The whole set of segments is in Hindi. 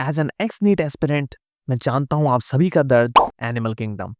As an ex NEET aspirant मैं जानता हूँ आप सभी का दर्द एनिमल किंगडम।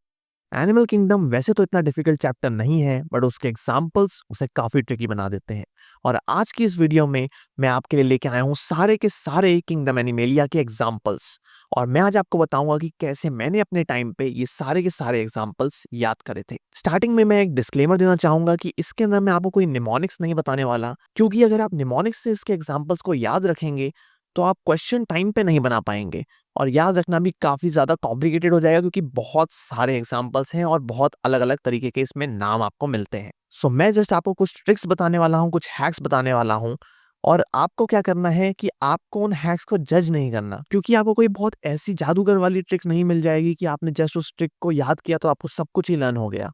एनिमल किंगडम वैसे तो इतना डिफिकल्ट चैप्टर नहीं है, बट उसके एग्जाम्पल्स उसे काफ़ी ट्रिकी बना देते हैं। और आज की इस वीडियो में मैं आपके लिए लेके आया हूँ सारे के सारे किंगडम एनिमेलिया के एग्जाम्पल्स। और मैं आज आपको बताऊंगा कि कैसे मैंने अपने टाइम पे ये सारे के सारे एग्जाम्पल्स याद करे थे। स्टार्टिंग में मैं एक डिस्क्लेमर देना चाहूंगा कि इसके अंदर मैं आपको कोई निमोनिक्स नहीं बताने वाला, क्योंकि अगर आप निमोनिक्स से इसके एग्जाम्पल्स को याद रखेंगे तो आप क्वेश्चन टाइम पे नहीं बना पाएंगे। और याद रखना भी काफ़ी ज़्यादा कॉम्प्लिकेटेड हो जाएगा, क्योंकि बहुत सारे एग्जाम्पल्स हैं और बहुत अलग अलग तरीके के इसमें नाम आपको मिलते हैं। सो मैं जस्ट आपको कुछ ट्रिक्स बताने वाला हूँ, कुछ हैक्स बताने वाला हूँ। और आपको क्या करना है कि आपको उन हैक्स को जज नहीं करना, क्योंकि आपको कोई बहुत ऐसी जादूगर वाली ट्रिक नहीं मिल जाएगी कि आपने जस्ट उस ट्रिक को याद किया तो आपको सब कुछ ही लर्न हो गया।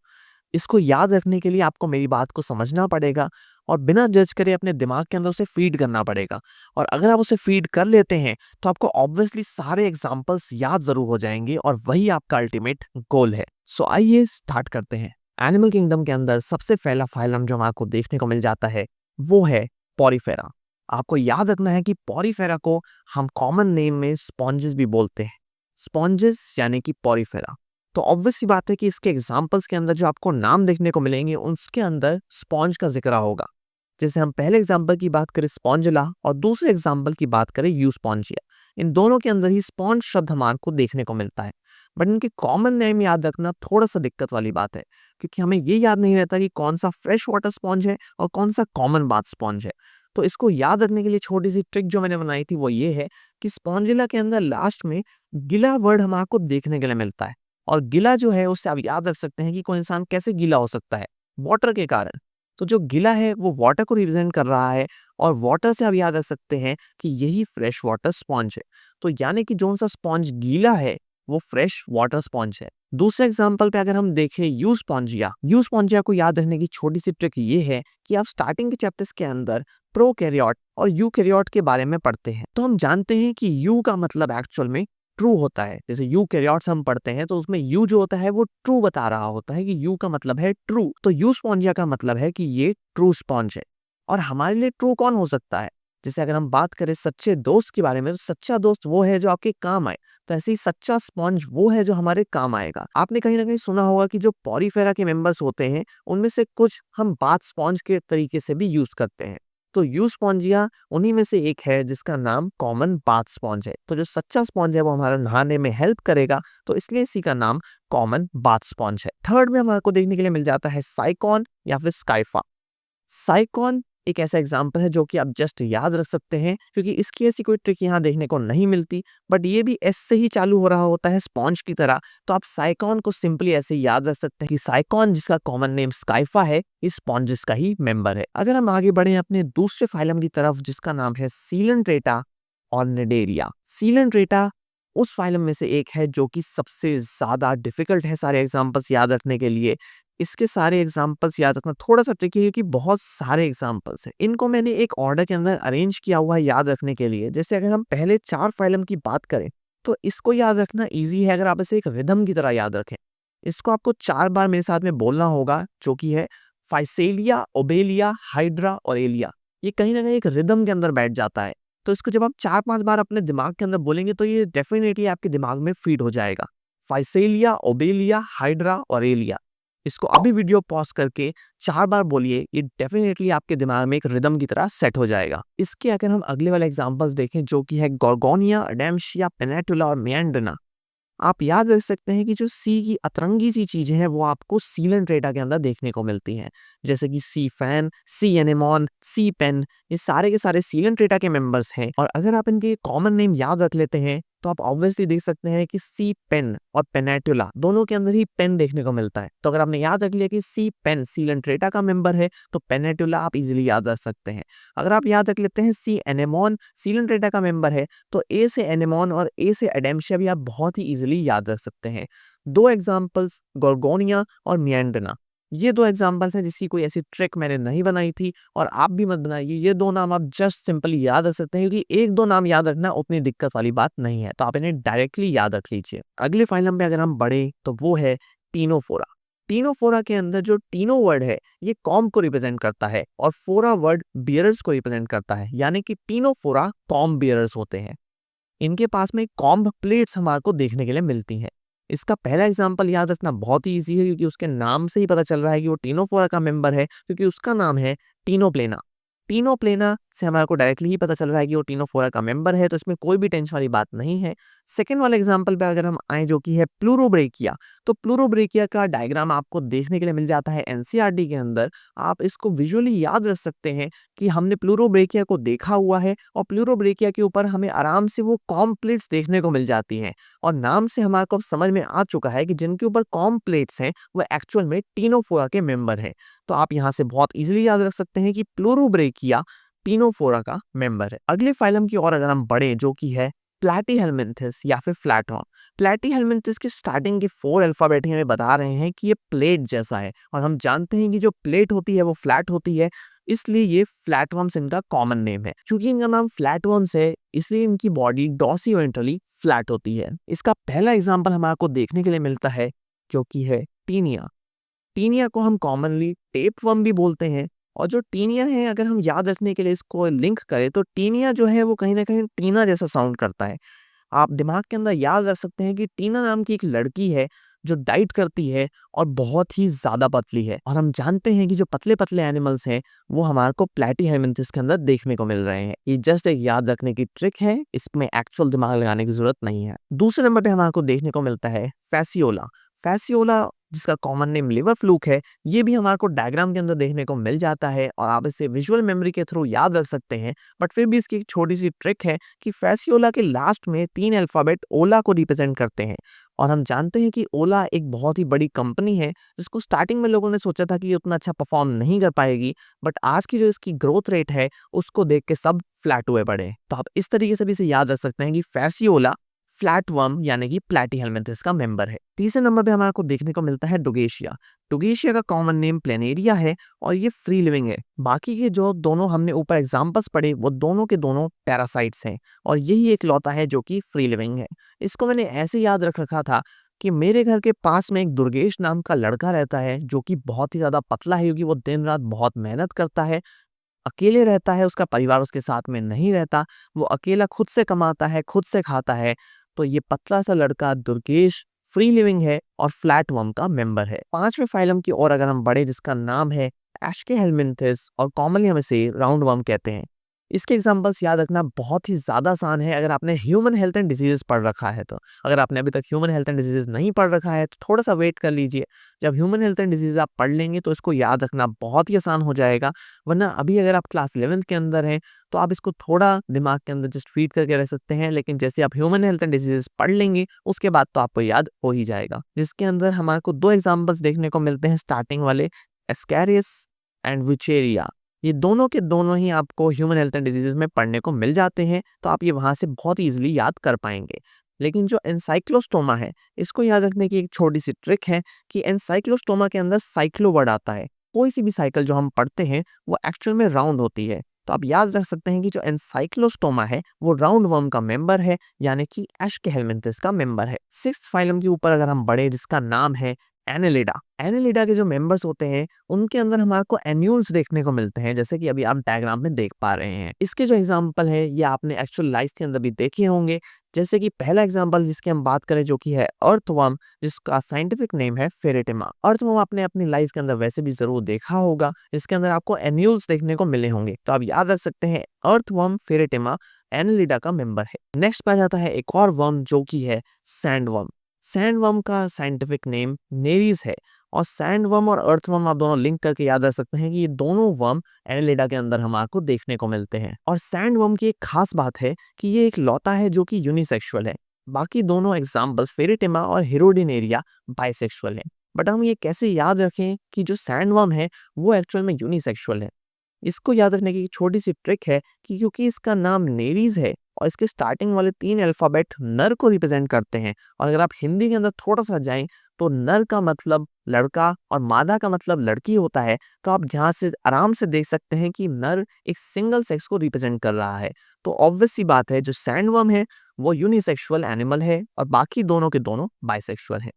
इसको याद रखने के लिए आपको मेरी बात को समझना पड़ेगा और बिना जज करे अपने दिमाग के अंदर उसे फीड करना पड़ेगा। और अगर आप उसे फीड कर लेते हैं तो आपको ऑब्वियसली सारे एग्जाम्पल्स याद जरूर हो जाएंगे, और वही आपका अल्टीमेट गोल है। सो आइए स्टार्ट करते हैं। एनिमल किंगडम के अंदर सबसे पहला फाइलम जो आपको देखने को मिल जाता है वो है पॉरीफेरा। आपको याद रखना है कि पॉरीफेरा को हम कॉमन नेम में स्पॉन्जेस भी बोलते हैं। स्पॉन्जेस यानी कि पॉरीफेरा। तो ऑब्वियस सी बात है कि इसके एग्जाम्पल्स के अंदर जो आपको नाम देखने को मिलेंगे उसके अंदर स्पॉन्ज का जिक्र होगा। जैसे हम पहले एग्जाम्पल की बात करें स्पॉन्जिला, और दूसरे एग्जाम्पल की बात करें यूस्पॉन्जिया, इन दोनों के अंदर ही स्पॉन्ज शब्द हमारे को देखने को मिलता है। बट इनके कॉमन नेम याद रखना थोड़ा सा दिक्कत वाली बात है, क्योंकि हमें ये याद नहीं रहता कि कौन सा फ्रेश वाटर स्पॉन्ज है और कौन सा कॉमन बाथ स्पॉन्ज है। तो इसको याद रखने के लिए छोटी सी ट्रिक जो मैंने बनाई थी वो ये है कि स्पॉन्जिला के अंदर लास्ट में गिला वर्ड हमारे को देखने के लिए मिलता है। और गिला जो है उससे आप याद रख सकते हैं कि कोई इंसान कैसे गीला हो सकता है, वाटर के कारण। तो जो गिला है वो वाटर को रिप्रेजेंट कर रहा है, और वाटर से आप याद रख सकते हैं कि यही फ्रेश वाटर स्पॉन्ज है। तो यानी कि जो सा स्पॉन्ज गीला है वो फ्रेश वाटर स्पॉन्ज है। दूसरे एग्जाम्पल पे अगर हम देखें यूस्पॉन्जिया को याद रखने की छोटी सी ट्रिक ये है कि आप स्टार्टिंग के चैप्टर्स के अंदर प्रोकैरियोट और यूकैरियोट के बारे में पढ़ते हैं। तो हम जानते हैं कि यू का मतलब एक्चुअल में ट्रू होता है। जैसे यूकैरियोट्स हम पढ़ते हैं तो उसमें यू जो होता है वो ट्रू बता रहा होता है कि यू का मतलब है ट्रू। तो यू स्पॉन्जिया का मतलब है कि ये ट्रू स्पॉन्ज है। और हमारे लिए ट्रू कौन हो सकता है? जैसे अगर हम बात करें सच्चे दोस्त के बारे में, तो सच्चा दोस्त वो है जो आपके काम आए। तो ऐसे ही सच्चा स्पॉन्ज वो है जो हमारे काम आएगा। आपने कहीं ना कहीं सुना होगा कि जो पॉरीफेरा के मेंबर्स होते हैं उनमें से कुछ हम बाथ स्पॉन्ज के तरीके से भी यूज करते हैं। तो यूस्पॉन्जिया उन्हीं में से एक है जिसका नाम कॉमन बाथ स्पॉन्ज है। तो जो सच्चा स्पॉन्ज है वो हमारा नहाने में हेल्प करेगा, तो इसलिए इसी का नाम कॉमन बाथ स्पॉन्ज है। थर्ड में हमारे को देखने के लिए मिल जाता है साइकॉन या फिर स्काइफा। साइकॉन एक ऐसा एग्जाम्पल है जो कि आप जस्ट याद रख सकते हैं, क्योंकि इसकी ऐसी कोई ट्रिक यहाँ देखने को नहीं मिलती। बट ये भी एस से ही चालू हो रहा होता है स्पॉन्ज की तरह। तो आप साइकॉन को सिंपली ऐसे ही याद रख सकते हैं कि साइकॉन जिसका कॉमन नेम स्काइफा है, इस स्पॉन्जिस का ही मेंबर है। अगर हम आगे बढ़े अपने दूसरे फाइलम की तरफ जिसका नाम है सीलेंट्रेटा और निडेरिया। सीलेंट्रेटा उस फाइलम में से एक है जो कि सबसे ज्यादा डिफिकल्ट है सारे एग्जाम्पल्स याद रखने के लिए। इसके सारे एग्जाम्पल्स याद रखना थोड़ा सा ट्रिकी है, क्योंकि बहुत सारे एग्जाम्पल्स हैं। इनको मैंने एक ऑर्डर के अंदर अरेंज किया हुआ है याद रखने के लिए। जैसे अगर हम पहले 4 फाइलम की बात करें तो इसको याद रखना इजी है अगर आप इसे एक रिदम की तरह याद रखें। इसको आपको 4 बार मेरे साथ में बोलना होगा, जो कि है फाइसेलिया, ओबेलिया, हाइड्रा और एलिया। ये कहीं ना कहीं एक रिदम के अंदर बैठ जाता है। तो इसको जब आप 4-5 बार अपने दिमाग के अंदर बोलेंगे तो ये डेफिनेटली आपके दिमाग में फीड हो जाएगा। फाइसेलिया, ओबेलिया, हाइड्रा और एलिया। इसको अभी वीडियो पॉज करके 4 बार बोलिए, ये डेफिनेटली आपके दिमाग में एक रिदम की तरह सेट हो जाएगा। इसके अगर हम अगले वाले एग्जांपल्स देखें जो कि है गोर्गोनिया, अडेम्शिया, पेनेटुला और मियांड्रिना। आप याद रख सकते हैं कि जो सी की अतरंगी सी चीजें हैं वो आपको सीलेंट्रेटा के अंदर देखने को मिलती हैं। जैसे कि सी फैन, सी एनेमॉन, सी पेन, ये सारे के सारे सीलेंट्रेटा के मेंबर्स हैं। और अगर आप इनके कॉमन नेम याद रख लेते हैं तो आप ऑब्वियसली देख सकते हैं कि सी पेन और पेनेटुला दोनों के अंदर ही पेन देखने को मिलता है। तो अगर आपने याद रख लिया कि सी पेन सीलेंट्रेटा का मेंबर है तो पेनेटुला आप इजीली याद रख सकते हैं। अगर आप याद रख लेते हैं सी एनेमॉन सीलेंट्रेटा का मेंबर है तो ए से एनेमॉन और ए से एडेम्शिया भी आप बहुत ही इजीली याद रख सकते हैं। 2 एग्जांपल्स गोर्गोनिया और मियांड्रिना, ये 2 एग्जांपल्स हैं जिसकी कोई ऐसी ट्रिक मैंने नहीं बनाई थी, और आप भी मत बनाइए। ये 2 नाम आप जस्ट सिंपली याद रख सकते हैं, क्योंकि 1-2 नाम याद रखना उतनी दिक्कत वाली बात नहीं है। तो आप इन्हें डायरेक्टली याद रख लीजिए। अगले फाइलम पे अगर हम बढ़े तो वो है टीनोफोरा। टीनोफोरा के अंदर जो टीनो वर्ड है ये कॉम्ब को रिप्रेजेंट करता है, और फोरा वर्ड बियरर्स को रिप्रेजेंट करता है। यानी कि टीनोफोरा कॉम्ब बियरर्स होते हैं। इनके पास में कॉम्ब प्लेट्स हमारे को देखने के लिए मिलती हैं। इसका पहला एग्जाम्पल याद रखना बहुत ही ईजी है, क्योंकि उसके नाम से ही पता चल रहा है कि वो टीनोफोरा का मेंबर है, क्योंकि उसका नाम है टीनोप्लेना। टीनोप्लेना से हमारे को डायरेक्टली ही पता चल रहा है कि वो टीनोफोरा का मेंबर है, तो इसमें कोई भी टेंशन वाली बात नहीं है। सेकंड वाले एग्जाम्पल पे अगर हम आए, जो कि है प्लूरोब्रेकिया, तो प्लूरोब्रेकिया का डायग्राम आपको देखने के लिए मिल जाता है एनसीईआरटी के अंदर। आप इसको विजुअली याद रख सकते हैं कि हमने प्लूरोब्रेकिया को देखा हुआ है, और प्लूरोब्रेकिया के ऊपर हमें आराम से वो कॉम्ब प्लेट्स देखने को मिल जाती हैं। और नाम से हमारे को अब समझ में आ चुका है कि जिनके ऊपर कॉम्ब प्लेट्स हैं वो एक्चुअल में टीनोफोरा के मेंबर हैं। तो आप यहाँ से बहुत इजीली याद रख सकते हैं कि प्लूरोब्रेकिया टीनोफोरा का मेंबर है। अगले फाइलम की ओर अगर हम बढ़े, जो कि है प्लैटीहेल्मिन्थस या फिर फ्लैटवर्म। प्लैटीहेल्मिन्थस के स्टार्टिंग के 4 अल्फाबेट ही हमें बता रहे हैं कि ये प्लेट जैसा है, और हम जानते हैं कि जो प्लेट होती है वो फ्लैट होती है, इसलिए ये फ्लैटवर्म्स इनका कॉमन नेम है। क्योंकि इनका नाम फ्लैटवर्म्स है, इसलिए इनकी बॉडी डॉर्सिवेंट्रली फ्लैट होती है। इसका पहला एग्जाम्पल हमारे को देखने के लिए मिलता है, जो कि है टीनिया। टीनिया को हम कॉमनली टेपवर्म भी बोलते हैं। और जो टीनिया है, अगर हम याद रखने के लिए इसको लिंक करें, तो टीनिया जो है वो कहीं ना कहीं टीना जैसा साउंड करता है। आप दिमाग के अंदर याद रख सकते हैं कि टीना नाम की एक लड़की है जो डाइट करती है और बहुत ही ज्यादा पतली है। और हम जानते हैं कि जो पतले पतले एनिमल्स हैं वो हमारे को प्लैटीहेल्मिन्थस के अंदर देखने को मिल रहे हैं। ये जस्ट एक याद रखने की ट्रिक है, इसमें एक्चुअल दिमाग लगाने की जरूरत नहीं है। दूसरे नंबर पे हमारे को देखने को मिलता है फैसियोला। फैसियोला, जिसका कॉमन नेम लिवर फ्लूक है, ये भी हमारे को डायग्राम के अंदर देखने को मिल जाता है, और आप इसे विजुअल मेमोरी के थ्रू याद रख सकते हैं। बट फिर भी इसकी एक छोटी सी ट्रिक है कि फैसियोला के लास्ट में 3 अल्फाबेट ओला को रिप्रेजेंट करते हैं। और हम जानते हैं कि ओला एक बहुत ही बड़ी कंपनी है, जिसको स्टार्टिंग में लोगों ने सोचा था कि ये उतना अच्छा परफॉर्म नहीं कर पाएगी, बट आज की जो इसकी ग्रोथ रेट है उसको देख के सब फ्लैट हुए पड़े। तो आप इस तरीके से भी इसे याद रख सकते हैं कि फैसियोला फ्लैटवर्म यानी कि प्लैटीहेल्मिन्थस का मेंबर है। तीसरे नंबर पे हमारे को देखने को मिलता है डुगेशिया। डुगेशिया का कॉमन नेम प्लेनेरिया है, और ये फ्री लिविंग है। बाकी के जो दोनों हमने ऊपर एग्जांपल्स पढ़े, वो दोनों के दोनों पैरासाइट्स हैं, और यही एक लौता है जो कि फ्री लिविंग है। इसको मैंने ऐसे याद रख रखा था कि मेरे घर के पास में एक दुर्गेश नाम का लड़का रहता है, जो कि बहुत ही ज्यादा पतला है, क्योंकि वो दिन रात बहुत मेहनत करता है, अकेले रहता है, उसका परिवार उसके साथ में नहीं रहता, वो अकेला खुद से कमाता है, खुद से खाता है। तो ये पतला सा लड़का दुर्गेश फ्री लिविंग है और फ्लैटवर्म का मेंबर है। पांचवें फाइलम की ओर अगर हम बढ़े, जिसका नाम है एस्केहेल्मिन्थस, और कॉमनली हम इसे राउंडवर्म कहते हैं। इसके एग्जांपल्स याद रखना बहुत ही ज़्यादा आसान है अगर आपने ह्यूमन हेल्थ एंड डिजीजेस पढ़ रखा है तो। अगर आपने अभी तक ह्यूमन हेल्थ एंड डिजीजेस नहीं पढ़ रखा है तो थोड़ा सा वेट कर लीजिए। जब ह्यूमन हेल्थ एंड डिजीज आप पढ़ लेंगे तो इसको याद रखना बहुत ही आसान हो जाएगा। वरना अभी अगर आप क्लास 11th के अंदर हैं तो आप इसको थोड़ा दिमाग के अंदर जस्ट फीड करके रह सकते हैं, लेकिन जैसे आप ह्यूमन हेल्थ एंड डिजीजेस पढ़ लेंगे उसके बाद तो आपको याद हो ही जाएगा। जिसके अंदर हमारे को 2 एग्जाम्पल्स देखने को मिलते हैं स्टार्टिंग वाले, एस्कैरियस एंड विचेरिया। ये दोनों के दोनों ही आपको ह्यूमन हेल्थ एंड डिजीजेस में पढ़ने को मिल जाते हैं, तो आप ये वहां से बहुत इजीली याद कर पाएंगे। लेकिन जो एनसाइक्लोस्टोमा है, इसको याद रखने की एक छोटी सी ट्रिक है कि एनसाइक्लोस्टोमा के अंदर साइक्लो वर्ड आता है। कोई सी भी साइकिल जो हम पढ़ते हैं वो एक्चुअल में राउंड होती है, तो आप याद रख सकते हैं कि जो एनसाइक्लोस्टोमा है वो राउंड वर्म का मेंबर है, यानी कि एस्केहेल्मिन्थस का मेंबर है। सिक्स्थ फाइलम के ऊपर अगर हम बढ़े, जिसका नाम है एनेलिडा। एनेलिडा के जो मेंबर्स होते हैं उनके अंदर हमारे को एन्यूल्स देखने को मिलते हैं, जैसे कि अभी आप डायग्राम में देख पा रहे हैं। इसके जो एग्जांपल है ये आपने एक्चुअल लाइफ के अंदर भी देखे होंगे। जैसे कि पहला एग्जांपल जिसकी हम बात करें, जो कि है अर्थवर्म, जिसका साइंटिफिक नेम है फेरेटिमा। अर्थवर्म आपने अपनी लाइफ के अंदर वैसे भी जरूर देखा होगा, जिसके अंदर आपको एन्यूल्स देखने को मिले होंगे। तो आप याद रख सकते हैं अर्थवर्म फेरेटिमा एनेलिडा का मेंबर है। नेक्स्ट पे आ जाता है एक और वर्म, जो कि है सैंडवर्म। सैंडवर्म का साइंटिफिक नेम नेरीज है, और सैंडवर्म और अर्थवर्म आप दोनों लिंक करके याद रख सकते हैं कि ये दोनों वर्म एनेलिडा के अंदर हम आपको देखने को मिलते हैं। और सैंडवर्म की एक खास बात है कि ये एक लौता है जो कि यूनिसेक्सुअल है। बाकी दोनों एग्जाम्पल्स फेरेटिमा और हिरोडिनेरिया बाइसेक्सुअल है। बट हम ये कैसे याद रखें कि जो सैंडवर्म है वो एक्चुअल में यूनिसेक्सुअल है? इसको याद रखने की एक छोटी सी ट्रिक है कि क्योंकि इसका नाम नेरीज है और इसके स्टार्टिंग वाले 3 अल्फाबेट नर को रिप्रेजेंट करते हैं, और अगर आप हिंदी के अंदर थोड़ा सा जाएं तो नर का मतलब लड़का और मादा का मतलब लड़की होता है, तो आप यहाँ से आराम से देख सकते हैं कि नर एक सिंगल सेक्स को रिप्रेजेंट कर रहा है। तो ऑब्वियस सी बात है जो सैंडवर्म है वो यूनिसेक्सुअल एनिमल है, और बाकी दोनों के दोनों बाइसेक्सुअल है।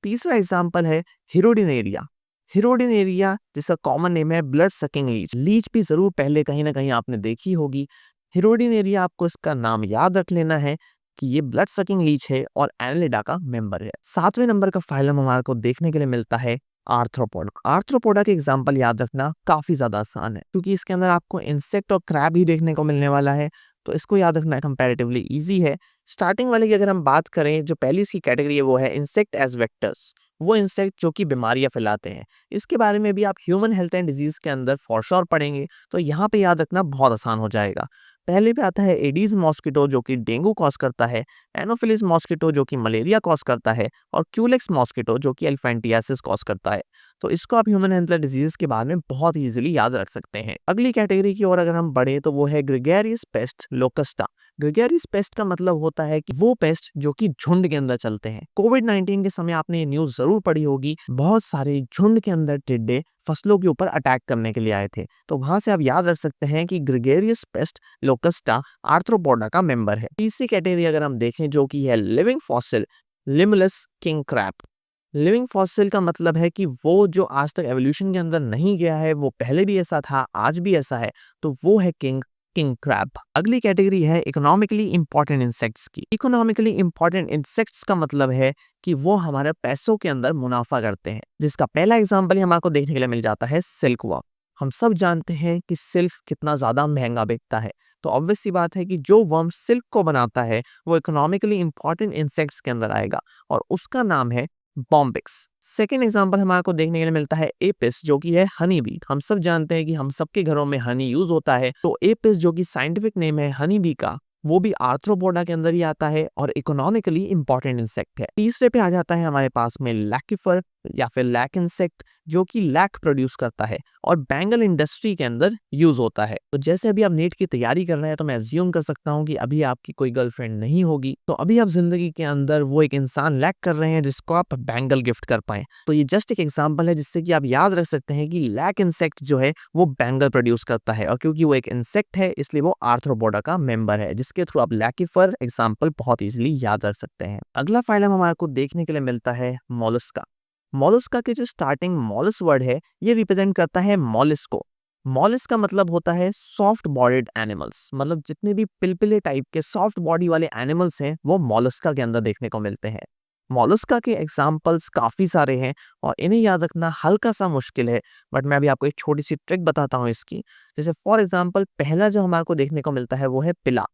तीसरा एग्जाम्पल है हिरोडिनेरिया। हिरोडिनेरिया जिसका कॉमन नेम है ब्लड सकिंग लीच। लीच भी जरूर पहले कहीं ना कहीं आपने देखी होगी। हिरोडिनेरिया, आपको इसका नाम याद रख लेना है कि ये ब्लड सकिंग लीच है और एनालिडा का मेंबर है। 7वें नंबर का फाइलम हमारे को देखने के लिए मिलता है आर्थ्रोपोडा। आर्थ्रोपोडा के एग्जाम्पल याद रखना काफी ज्यादा आसान है क्योंकि इसके अंदर आपको इंसेक्ट और क्रैब ही देखने को मिलने वाला है, तो इसको याद रखना कंपैरेटिवली इजी है। स्टार्टिंग वाले की अगर हम बात करें, जो पहली इसकी कैटेगरी है वो है इंसेक्ट एज वेक्टर्स, वो इंसेक्ट जो कि बीमारियां फैलाते हैं। इसके बारे में भी आप ह्यूमन हेल्थ एंड डिजीज के अंदर फॉर श्योर पढ़ेंगे, तो यहाँ पे याद रखना बहुत आसान हो जाएगा। पहले पे आता है एडीज मॉस्किटो जो कि डेंगू कॉज करता है, एनोफिलिस मॉस्किटो जो कि मलेरिया कॉज करता है, और क्यूलेक्स मॉस्किटो जो कि एलिफेंटियासिस कॉज करता है। तो इसको आप ह्यूमन हेल्थ डिजीज के बारे में बहुत इजीली याद रख सकते हैं। अगली कैटेगरी की ओर अगर हम बढ़े तो वो है ग्रेगेरियस पेस्ट लोकस्टा। ग्रेगेरियस पेस्ट का मतलब होता है कि वो पेस्ट जो कि झुंड के अंदर चलते हैं। कोविड-19 के समय आपने ये न्यूज जरूर पढ़ी होगी, बहुत सारे झुंड के अंदर टिड्डे फसलों के ऊपर अटैक करने के लिए आए थे, तो वहां से आप याद रख सकते हैं कि ग्रेगेरियस पेस्ट लोकस्टा आर्थ्रोपोडा का मेंबर है। तीसरी कैटेगरी अगर हम देखें जो कि है living fossil limulus king crab. Living fossil का मतलब है कि वो जो आज तक एवोल्यूशन के अंदर नहीं गया है, वो पहले भी ऐसा था, आज भी ऐसा है, तो वो है किंग किंग क्रैब। अगली कैटेगरी है इकोनॉमिकली इंपॉर्टेंट इंसेक्ट्स की। इकोनॉमिकली इंपॉर्टेंट इंसेक्ट्स का मतलब है कि वो हमारे पैसों के अंदर मुनाफा करते हैं, जिसका पहला एग्जांपल हमारे को देखने के लिए मिल जाता है सिल्क वर्म। हम सब जानते हैं कि सिल्क कितना ज्यादा महंगा बिकता है, तो ऑब्वियस सी बात है कि जो वर्म सिल्क को बनाता है वो इकोनॉमिकली इंपॉर्टेंट इंसेक्ट्स के अंदर आएगा, और उसका नाम है बॉम्बिक्स। सेकेंड एग्जाम्पल हमारे को देखने के लिए मिलता है एपिस जो कि है हनी बी। हम सब जानते हैं कि हम सबके घरों में हनी यूज होता है, तो एपिस जो कि साइंटिफिक नेम है हनी बी का, वो भी आर्थ्रोपोडा के अंदर ही आता है और इकोनॉमिकली इंपॉर्टेंट इंसेक्ट है। तीसरे पे आ जाता है हमारे पास में लैकिफर या फिर लैक इंसेक्ट जो कि लैक प्रोड्यूस करता है और बैंगल इंडस्ट्री के अंदर यूज होता है। तो जैसे अभी आप नीट की तैयारी कर रहे हैं, तो मैं अज्यूम कर सकता हूँ कि अभी आपकी कोई गर्लफ्रेंड नहीं होगी, तो अभी आप जिंदगी के अंदर वो एक इंसान लैक कर रहे हैं जिसको आप बैंगल गिफ्ट कर पाए। तो ये जस्ट एक एग्जाम्पल है जिससे कि आप याद रख सकते हैं कि लैक इंसेक्ट जो है वो बैंगल प्रोड्यूस करता है, और क्योंकि वो एक इंसेक्ट है इसलिए वो आर्थ्रोपोडा का मेंबर है, जिसके थ्रू आप लैकिफर एग्जाम्पल बहुत इजिली याद रख सकते हैं। अगला फाइलम हमारे को देखने के लिए मिलता है मोलस्का। मोलस्का के जो स्टार्टिंग मॉलस वर्ड है ये रिप्रेजेंट करता है मॉलिस को। मॉलिस का मतलब होता है सॉफ्ट बॉडीड एनिमल्स, मतलब जितने भी पिलपिले टाइप के सॉफ्ट बॉडी वाले एनिमल्स हैं वो मॉलस्का के अंदर देखने को मिलते हैं। मॉलस्का के एग्जाम्पल्स काफी सारे हैं और इन्हें याद रखना हल्का सा मुश्किल है, बट मैं अभी आपको एक छोटी सी ट्रिक बताता हूँ इसकी। जैसे फॉर एग्जाम्पल पहला जो हमारे को देखने को मिलता है वो है पिला।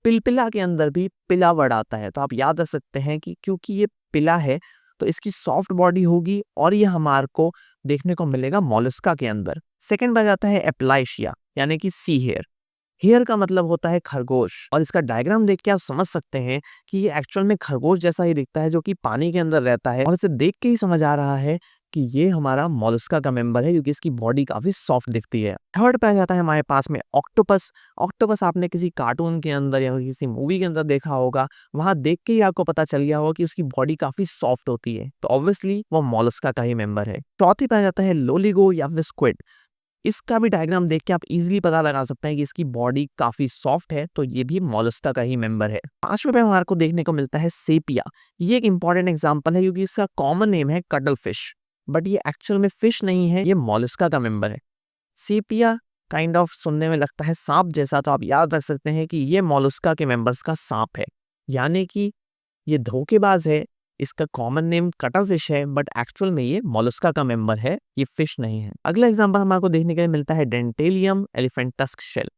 पिलपिला के अंदर भी पिला वर्ड आता है, तो आप याद रख सकते हैं कि क्योंकि ये पिला है तो इसकी सॉफ्ट बॉडी होगी और ये हमारे को देखने को मिलेगा मॉलस्का के अंदर। सेकंड बार आता है एप्लाइशिया यानी कि सी हेयर। हेयर का मतलब होता है खरगोश, और इसका डायग्राम देख के आप समझ सकते हैं कि ये एक्चुअल में खरगोश जैसा ही दिखता है जो कि पानी के अंदर रहता है, और इसे देख के ही समझ आ रहा है कि ये हमारा मोलस्का का मेंबर है क्योंकि इसकी बॉडी काफी सॉफ्ट दिखती है। थर्ड पे आ जाता है हमारे पास में ऑक्टोपस। ऑक्टोपस आपने किसी कार्टून के अंदर या किसी मूवी के अंदर देखा होगा, वहां देख के ही आपको पता चल गया होगा कि उसकी बॉडी काफी सॉफ्ट होती है, तो ऑब्वियसली वो मोलस्का का ही मेंबर है। चौथी पे आ जाता है लोलिगो या फिर स्क्विड। इसका भी डायग्राम देख के आप इजीली पता लगा सकते हैं कि इसकी बॉडी काफी सॉफ्ट है, तो ये भी मोलस्का का ही मेंबर है। पांचवें पे हमारे को देखने को मिलता है सेपिया। ये एक इंपॉर्टेंट एग्जांपल है क्योंकि इसका कॉमन नेम है कटल फिश, बट ये एक्चुअल में फिश नहीं है, ये मोलस्का का मेंबर है। सेपिया काइंड ऑफ सुनने में लगता है सांप जैसा, तो आप याद रख सकते हैं कि ये मोलस्का के मेंबर्स का सांप है, यानी कि ये धोखेबाज है। इसका कॉमन नेम कटल फिश है, बट एक्चुअल में ये मोलस्का का मेंबर है, ये फिश नहीं है। अगला एग्जांपल हमारे को देखने के लिए मिलता है डेंटेलियम एलिफेंटस्क शेल।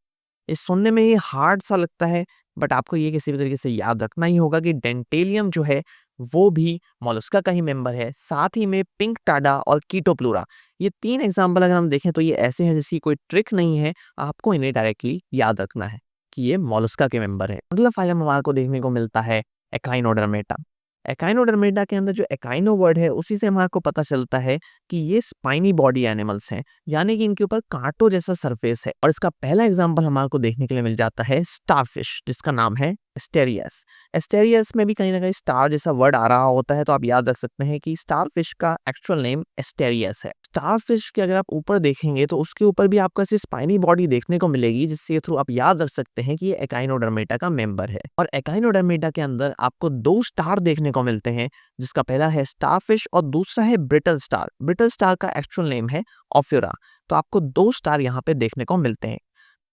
इस सुनने में ये हार्ड सा लगता है, बट आपको ये किसी भी तरीके से याद रखना ही होगा कि डेंटेलियम जो है वो भी मोलस्का का ही मेंबर है। साथ ही में पिंक टाडा और कीटोप्लूरा, ये तीन एग्जांपल अगर हम देखें तो ये ऐसे हैं जिसकी कोई ट्रिक नहीं है, आपको इन्हें डायरेक्टली याद रखना है कि ये मोलस्का के मेंबर है। अगला फाइलम हमारे को देखने को मिलता है एकाइनोडर्मेटा। एकाइनोडर्मेटा के अंदर जो एकाइनो वर्ड है उसी से हमारे को पता चलता है कि ये स्पाइनी बॉडी एनिमल्स हैं, यानी कि इनके ऊपर कांटों जैसा सरफेस है। और इसका पहला एग्जांपल हमारे को देखने के लिए मिल जाता है स्टारफिश, जिसका नाम है एस्टेरियस। एस्टेरियस में भी कहीं ना कहीं स्टार जैसा वर्ड आ रहा होता है, तो आप याद रख सकते हैं कि स्टारफिश का एक्चुअल नेम एस्टेरियस है। स्टारफिश के अगर आप ऊपर देखेंगे तो उसके ऊपर भी आपको ऐसी स्पाइनी बॉडी देखने को मिलेगी, जिसके थ्रू आप याद रख सकते हैं कि ये एकाइनोडर्मेटा का मेंबर है। और एकाइनोडर्मेटा के अंदर आपको दो स्टार देखने को मिलते हैं, जिसका पहला है स्टारफिश और दूसरा है ब्रिटल स्टार। ब्रिटल स्टार का एक्चुअल नेम है ऑफ्यूरा। तो आपको दो स्टार यहाँ पे देखने को मिलते हैं।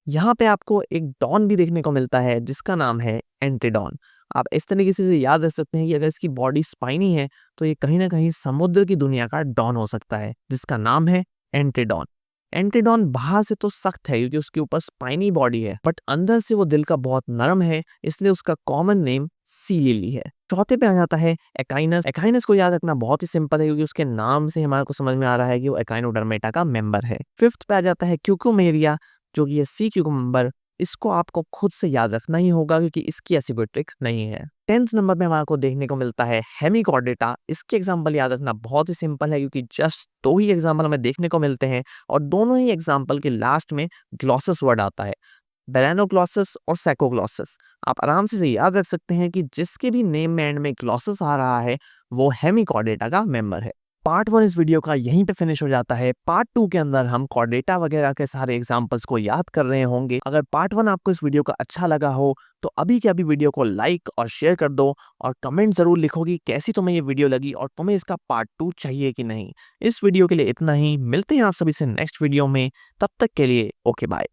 यहाँ पे आपको एक डॉन भी देखने को मिलता है जिसका नाम है एंटीडॉन। आप इस तरीके से इसे याद रख सकते हैं कि अगर इसकी बॉडी स्पाइनी है तो ये कहीं ना कहीं समुद्र की दुनिया का डॉन हो सकता है, जिसका नाम है एंटीडॉन। एंटीडॉन बाहर से तो सख्त है क्योंकि उसके ऊपर स्पाइनी बॉडी है, बट अंदर से वो दिल का बहुत नरम है, इसलिए उसका कॉमन नेम सी लिली है। चौथे पे आ जाता है एकाइनस। एकाइनस को याद रखना बहुत ही सिंपल है क्योंकि उसके नाम से हमारे को समझ में आ रहा है कि वो एकाइनोडर्मेटा का मेंबर है। फिफ्थ पे आ जाता है क्यूकुमेरिया, जो कि है सी क्यूकम्बर। इसको आपको खुद से याद रखना ही होगा क्योंकि इसकी ऐसी कोई ट्रिक नहीं है। 10th नंबर पे हमारे को देखने को मिलता है हेमिकॉर्डेटा। इसके एग्जाम्पल याद रखना बहुत ही सिंपल है क्योंकि जस्ट दो ही एग्जाम्पल हमें देखने को मिलते हैं और दोनों ही एग्जाम्पल के लास्ट में ग्लॉसस वर्ड आता है, बेलानोग्लॉसस और सैकोग्लॉसस। आप आराम से इसे याद रख सकते हैं कि जिसके भी नेम में एंड में ग्लॉसस आ रहा है वो हेमिकॉर्डेटा का मेंबर है। पार्ट 1 इस वीडियो का यहीं पे फिनिश हो जाता है। पार्ट 2 के अंदर हम कॉर्डेटा वगैरह के सारे एग्जांपल्स को याद कर रहे होंगे। अगर पार्ट 1 आपको इस वीडियो का अच्छा लगा हो तो अभी के अभी वीडियो को लाइक और शेयर कर दो और कमेंट जरूर लिखो कि कैसी तुम्हें ये वीडियो लगी और तुम्हें इसका पार्ट 2 चाहिए कि नहीं। इस वीडियो के लिए इतना ही, मिलते हैं आप सभी से नेक्स्ट वीडियो में। तब तक के लिए ओके बाय।